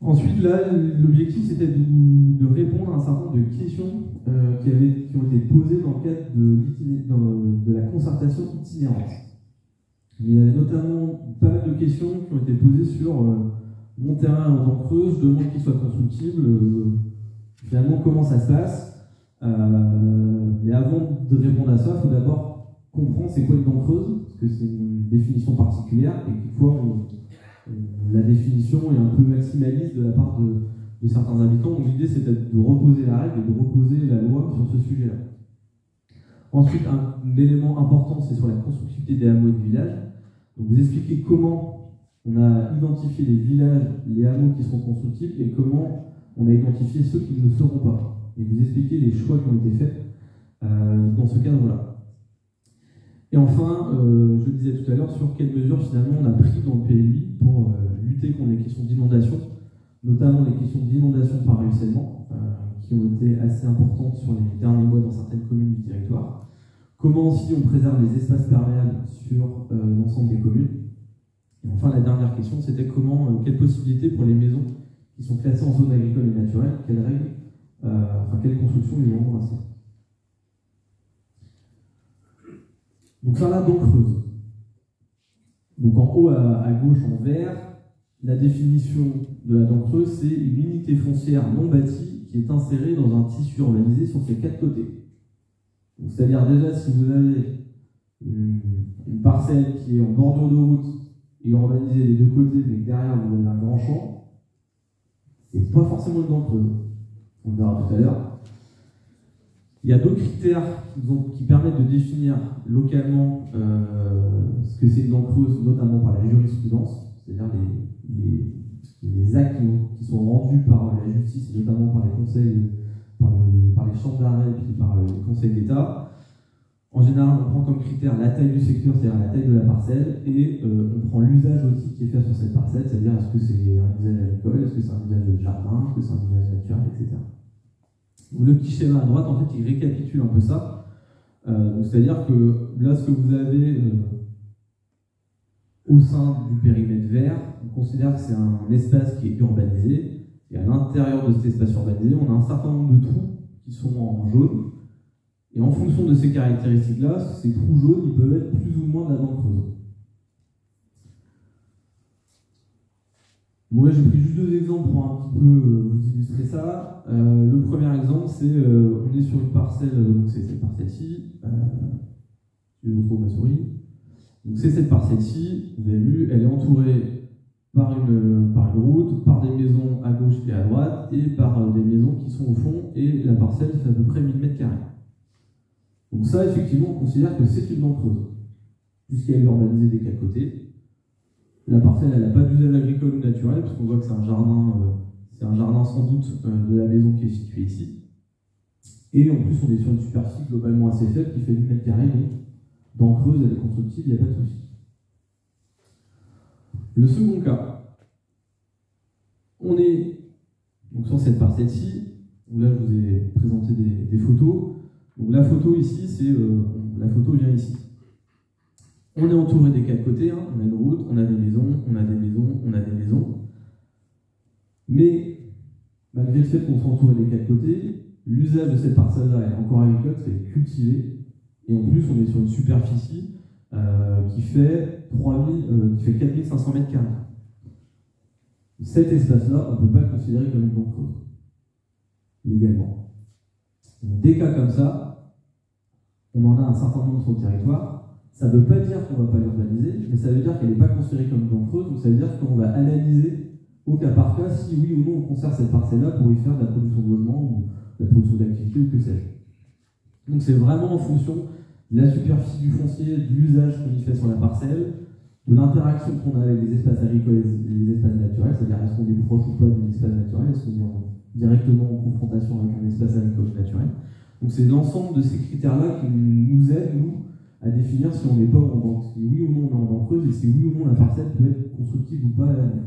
Ensuite, là, l'objectif, c'était de répondre à un certain nombre de questions qui ont été posées dans le cadre de la concertation itinérante. Il y avait notamment pas mal de questions qui ont été posées sur mon terrain en dents creuses, je demande qu'il soit constructible, finalement, comment ça se passe. Mais avant de répondre à ça, il faut d'abord comprendre c'est quoi une dent creuse, parce que c'est une définition particulière, et quelquefois, la définition est un peu maximaliste de la part de certains habitants. Donc l'idée, c'est de reposer la règle et de reposer la loi sur ce sujet-là. Ensuite, un élément important, c'est sur la constructibilité des hameaux et des villages. Donc vous expliquez comment on a identifié les villages, les hameaux qui sont constructibles et comment on a identifié ceux qui ne le seront pas. Et vous expliquez les choix qui ont été faits dans ce cadre-là. Et enfin, je disais tout à l'heure sur quelles mesures finalement on a pris dans le PLUI pour lutter contre les questions d'inondation, notamment les questions d'inondation par ruissellement, qui ont été assez importantes sur les derniers mois dans certaines communes du territoire. Comment aussi on préserve les espaces perméables sur l'ensemble des communes. Et enfin, la dernière question, c'était quelles possibilités pour les maisons qui sont classées en zone agricole et naturelle, quelles règles, quelles constructions ils vont embrasser. Donc ça, là, dent creuse. Donc en haut à gauche en vert, la définition de la dent creuse, c'est une unité foncière non bâtie qui est insérée dans un tissu urbanisé sur ses 4 côtés. C'est-à-dire déjà, si vous avez une parcelle qui est en bordure de route et urbanisée des 2 côtés, mais que derrière vous avez un grand champ, c'est pas forcément une dent creuse. On verra tout à l'heure. Il y a d'autres critères qui permettent de définir localement ce que c'est une dent creuse, notamment par la jurisprudence, c'est-à-dire les actes qui sont rendus par la justice, notamment par les conseils, par les chambres d'arrêt et puis par le Conseil d'État. En général, on prend comme critère la taille du secteur, c'est-à-dire la taille de la parcelle, et on prend l'usage aussi qui est fait sur cette parcelle, c'est-à-dire est-ce que c'est un usage agricole, est-ce que c'est un usage de jardin, est-ce que c'est un usage naturel, etc. Le petit schéma à droite, en fait, il récapitule un peu ça. C'est-à-dire que là, ce que vous avez au sein du périmètre vert, on considère que c'est un espace qui est urbanisé. Et à l'intérieur de cet espace urbanisé, on a un certain nombre de trous qui sont en jaune. Et en fonction de ces caractéristiques-là, ces trous jaunes, ils peuvent être plus ou moins de la dent creuse. Moi, j'ai pris juste 2 exemples pour un petit peu vous illustrer ça. Le premier exemple, c'est on est sur une parcelle, donc c'est cette parcelle-ci. Je vous trouve ma souris. Donc c'est cette parcelle-ci, vous avez vu, elle est entourée par une route, par des maisons à gauche et à droite, et par des maisons qui sont au fond, et la parcelle fait à peu près 1000 m². Donc ça, effectivement, on considère que c'est une dent creuse, puisqu'elle est urbanisée des 4 côtés. La parcelle, elle n'a pas d'usage agricole ou naturel, parce qu'on voit que c'est un jardin sans doute de la maison qui est située ici. Et en plus, on est sur une superficie globalement assez faible qui fait 10 m², donc dent creuse, elle est constructible, il n'y a pas de souci. Le second cas, on est donc sur cette parcelle-ci, où là je vous ai présenté des photos. Donc la photo ici, la photo vient ici. On est entouré des 4 côtés, hein. On a une route, on a des maisons, on a des maisons, on a des maisons. Mais malgré le fait qu'on soit entouré des 4 côtés, l'usage de cette parcelle-là est encore agricole, c'est cultivé. Et en plus, on est sur une superficie qui fait 4500 m². Cet espace-là, on ne peut pas le considérer comme une dent creuse, légalement. Donc, des cas comme ça, on en a un certain nombre sur le territoire. Ça ne veut pas dire qu'on ne va pas l'urbaniser, mais ça veut dire qu'elle n'est pas considérée comme une dent creuse, donc ça veut dire qu'on va analyser au cas par cas si oui ou non on conserve cette parcelle-là pour y faire de la production de logement ou de la production d'activité ou que sais-je. Donc c'est vraiment en fonction de la superficie du foncier, de l'usage qu'on y fait sur la parcelle, de l'interaction qu'on a avec les espaces agricoles et les espaces naturels, c'est-à-dire est-ce qu'on est proche ou pas d'un espace naturel, est-ce qu'on est directement en confrontation avec un espace agricole ou naturel. Donc c'est l'ensemble de ces critères-là qui nous aident, nous, à définir si on n'est pas en dent, si oui ou non on est en dent creuse et si oui ou non la parcelle peut être constructive ou pas à l'avenir.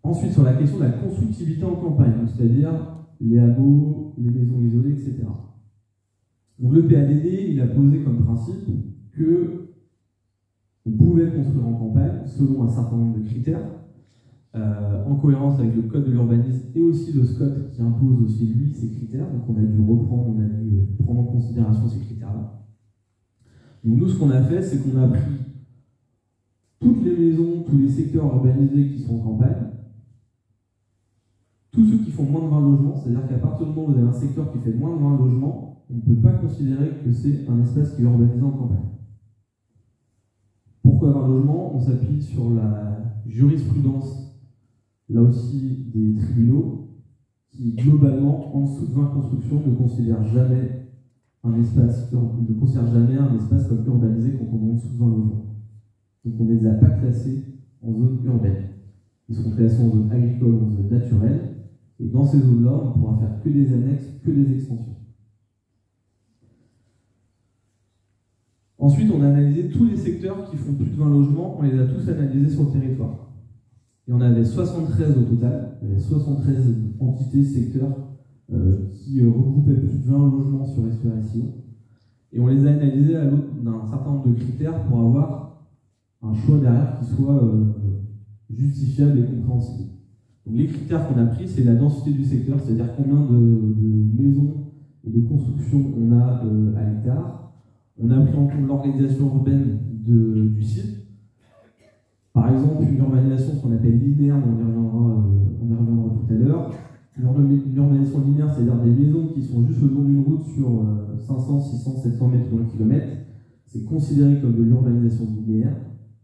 Ensuite, sur la question de la constructivité en campagne, c'est-à-dire les hameaux, les maisons isolées, etc. Donc le PADD, il a posé comme principe que On pouvait construire en campagne selon un certain nombre de critères, en cohérence avec le code de l'urbanisme et aussi le SCOT qui impose aussi lui ces critères. Donc on a dû reprendre, on a dû prendre en considération ces critères-là. Donc nous, ce qu'on a fait, c'est qu'on a pris toutes les maisons, tous les secteurs urbanisés qui sont en campagne, tous ceux qui font moins de 20 logements, c'est-à-dire qu'à partir du moment où vous avez un secteur qui fait moins de 20 logements, on ne peut pas considérer que c'est un espace qui est urbanisé en campagne. Pourquoi 20 logements? On s'appuie sur la jurisprudence, là aussi, des tribunaux, qui globalement, en dessous de 20 constructions, ne considèrent jamais un espace comme urbanisé quand on est en dessous de 20 logements. Donc on ne les a pas classés en zone urbaine. Ils seront classés en zone agricole ou en zone naturelle. Et dans ces zones-là, on ne pourra faire que des annexes, que des extensions. Ensuite, on a analysé tous les secteurs qui font plus de 20 logements, on les a tous analysés sur le territoire. Et on avait 73 au total, il y avait 73 entités, secteurs qui regroupaient plus de 20 logements sur Espérance-Sillon. Et on les a analysés à l'aune d'un certain nombre de critères pour avoir un choix derrière qui soit justifiable et compréhensible. Donc les critères qu'on a pris, c'est la densité du secteur, c'est-à-dire combien de maisons et de constructions on a à l'hectare. On a pris en compte l'organisation urbaine du site. Par exemple, une urbanisation, ce qu'on appelle linéaire, on y reviendra tout à l'heure. Une urbanisation linéaire, c'est-à-dire des maisons qui sont juste le long d'une route sur 500, 600, 700 mètres dans le kilomètre. C'est considéré comme de l'urbanisation linéaire.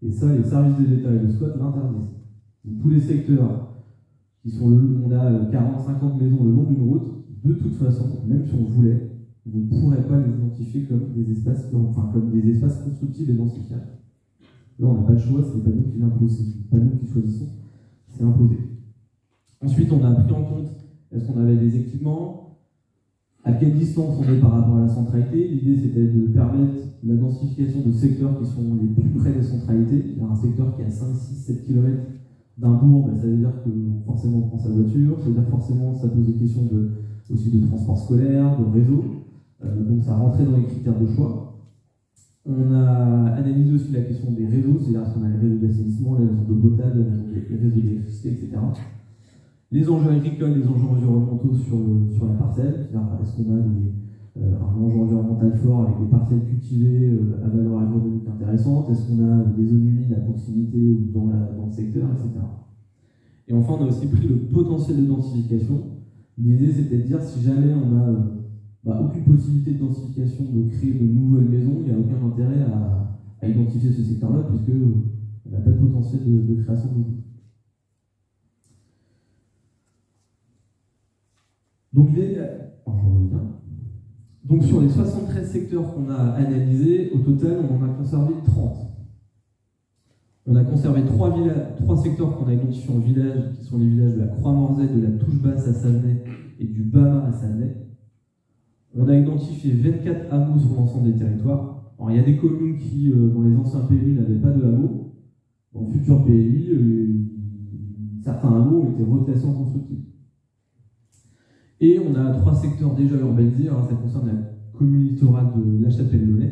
Et ça, les services de l'État et de SCOT l'interdisent. Donc, tous les secteurs qui sont on a 40, 50 maisons le long d'une route, de toute façon, même si on voulait, on ne pourrait pas les identifier comme des espaces, comme des espaces constructifs et densifiables. Là, on n'a pas le choix, ce n'est pas nous qui l'imposons, c'est pas nous qui choisissons, c'est imposé. Ensuite, on a pris en compte, est-ce qu'on avait des équipements, à quelle distance on est par rapport à la centralité. L'idée, c'était de permettre la densification de secteurs qui sont les plus près des centralités. Il y a un secteur qui est à 5, 6, 7 km d'un bourg, ça veut dire que forcément on prend sa voiture, ça veut dire forcément ça pose des questions aussi de transport scolaire, de réseau, donc ça rentrait dans les critères de choix. On a analysé aussi la question des réseaux, c'est-à-dire est-ce qu'on a les réseaux d'assainissement, les réseaux d'eau potable, les réseaux d'électricité, etc. Les enjeux agricoles, les enjeux environnementaux sur la parcelle, c'est-à-dire est-ce qu'on a un enjeu environnemental fort avec des parcelles cultivées à valeur agronomique intéressante, est-ce qu'on a des zones humides à proximité ou dans le secteur, etc. Et enfin, on a aussi pris le potentiel de densification. L'idée, c'était de dire si jamais on n'a aucune possibilité de densification, de créer de nouvelles maisons, il n'y a aucun intérêt à identifier ce secteur-là, puisqu'on n'a pas de potentiel de création de maisons. Donc sur les 73 secteurs qu'on a analysés, au total, on en a conservé 30. On a conservé 3 secteurs qu'on a identifiés en village, qui sont les villages de la Croix-Morzay, de la Touche-Basse à Savenay et du Bama à Savenay. On a identifié 24 hameaux sur l'ensemble des territoires. Alors il y a des communes qui, dans les anciens PLU, n'avaient pas de hameaux. Dans le futur PLU, certains hameaux ont été reclassés en constructif. Et on a 3 secteurs déjà urbanisés, alors ça concerne la commune littorale de La Chapelle-Launay,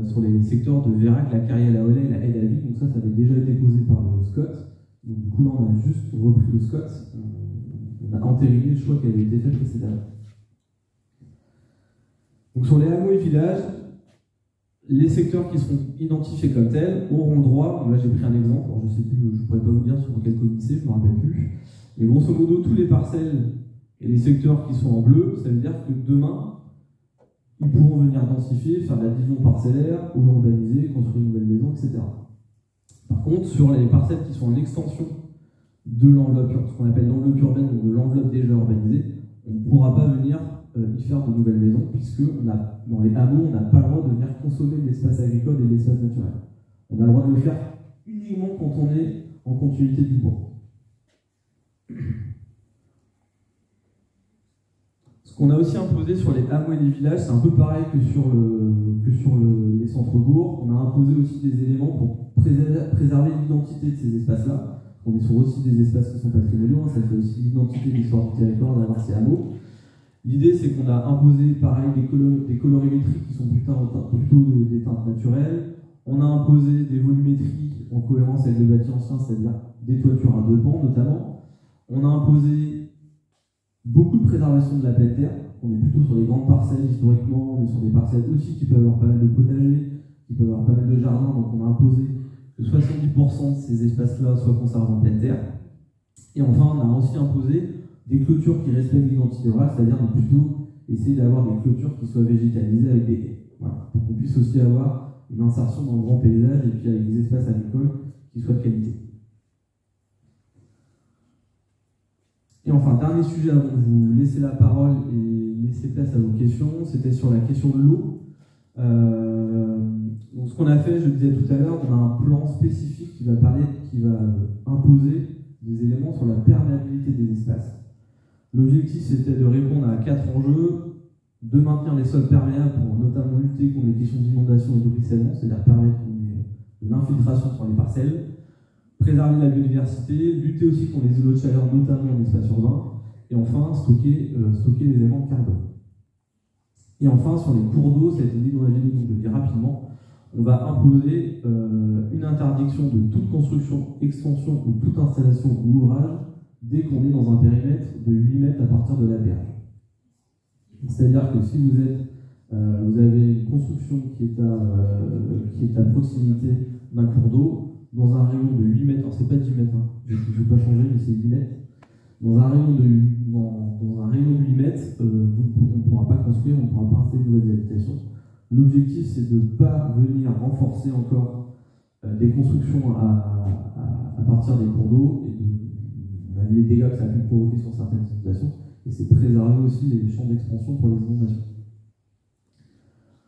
sur les secteurs de Vérac, la Carrière-la-Haye, la Haye-la-Ville, donc ça avait déjà été posé par le SCOT. Donc du coup là on a juste repris le SCOT, on a entériné le choix qui avait été fait précédemment. Donc sur les hameaux et villages, les secteurs qui seront identifiés comme tels auront droit, là j'ai pris un exemple, alors je ne sais plus, je ne pourrais pas vous dire sur quelle commune c'est, je ne me rappelle plus, mais grosso modo tous les parcelles et les secteurs qui sont en bleu, ça veut dire que demain, ils pourront venir densifier, faire de la division parcellaire, ou urbaniser, construire une nouvelle maison, etc. Par contre, sur les parcelles qui sont en extension de l'enveloppe, ce qu'on appelle l'enveloppe urbaine, ou de l'enveloppe déjà urbanisée, on ne pourra pas venir y faire de nouvelles maisons, puisque dans les hameaux, on n'a pas le droit de venir consommer de l'espace agricole et de l'espace naturel. On a le droit de le faire uniquement quand on est en continuité du bois. Ce qu'on a aussi imposé sur les hameaux et les villages, c'est un peu pareil que sur les centres-bourgs. On a imposé aussi des éléments pour préserver l'identité de ces espaces-là. On est sur aussi des espaces qui sont patrimoniaux, ça fait aussi l'identité de l'histoire du territoire d'avoir ces hameaux. L'idée, c'est qu'on a imposé, pareil, des colorimétries qui sont plutôt des teintes naturelles. On a imposé des volumétries en cohérence avec le bâti ancien, c'est-à-dire des toitures à 2 pans notamment. On a imposé beaucoup de préservation de la pleine terre. On est plutôt sur des grandes parcelles historiquement, mais sur des parcelles aussi qui peuvent avoir pas mal de potagers, qui peuvent avoir pas mal de jardins. Donc on a imposé que 70% de ces espaces-là soient conservés en pleine terre. Et enfin, on a aussi imposé des clôtures qui respectent l'identité rurale, c'est-à-dire de plutôt essayer d'avoir des clôtures qui soient végétalisées avec des haies. Voilà, pour qu'on puisse aussi avoir une insertion dans le grand paysage et puis avec des espaces agricoles qui soient de qualité. Et enfin, dernier sujet avant de vous laisser la parole et laisser place à vos questions, c'était sur la question de l'eau. Donc ce qu'on a fait, je le disais tout à l'heure, on a un plan spécifique qui va imposer des éléments sur la perméabilité des espaces. L'objectif, c'était de répondre à 4 enjeux, de maintenir les sols perméables pour notamment lutter contre les questions d'inondation et de ruissellement, c'est-à-dire permettre de l'infiltration sur les parcelles, préserver la biodiversité, lutter aussi contre les îlots de chaleur, notamment en espace urbain, et enfin stocker les éléments de carbone. Et enfin, sur les cours d'eau, ça a été dit dans la vidéo, donc je le dis rapidement, on va imposer une interdiction de toute construction, extension ou toute installation ou ouvrage dès qu'on est dans un périmètre de 8 mètres à partir de la berge. C'est-à-dire que si vous avez une construction qui est à proximité d'un cours d'eau, dans un rayon de 8 mètres, alors c'est pas 10 mètres, hein, je ne vais pas changer, mais c'est 8 mètres, dans un rayon de 8 mètres, on ne pourra pas construire, on ne pourra pas installer de nouvelles habitations. L'objectif, c'est de ne pas venir renforcer encore des constructions à partir des cours d'eau et les dégâts que ça a pu provoquer sur certaines inondations, et c'est préserver aussi les champs d'expansion pour les inondations.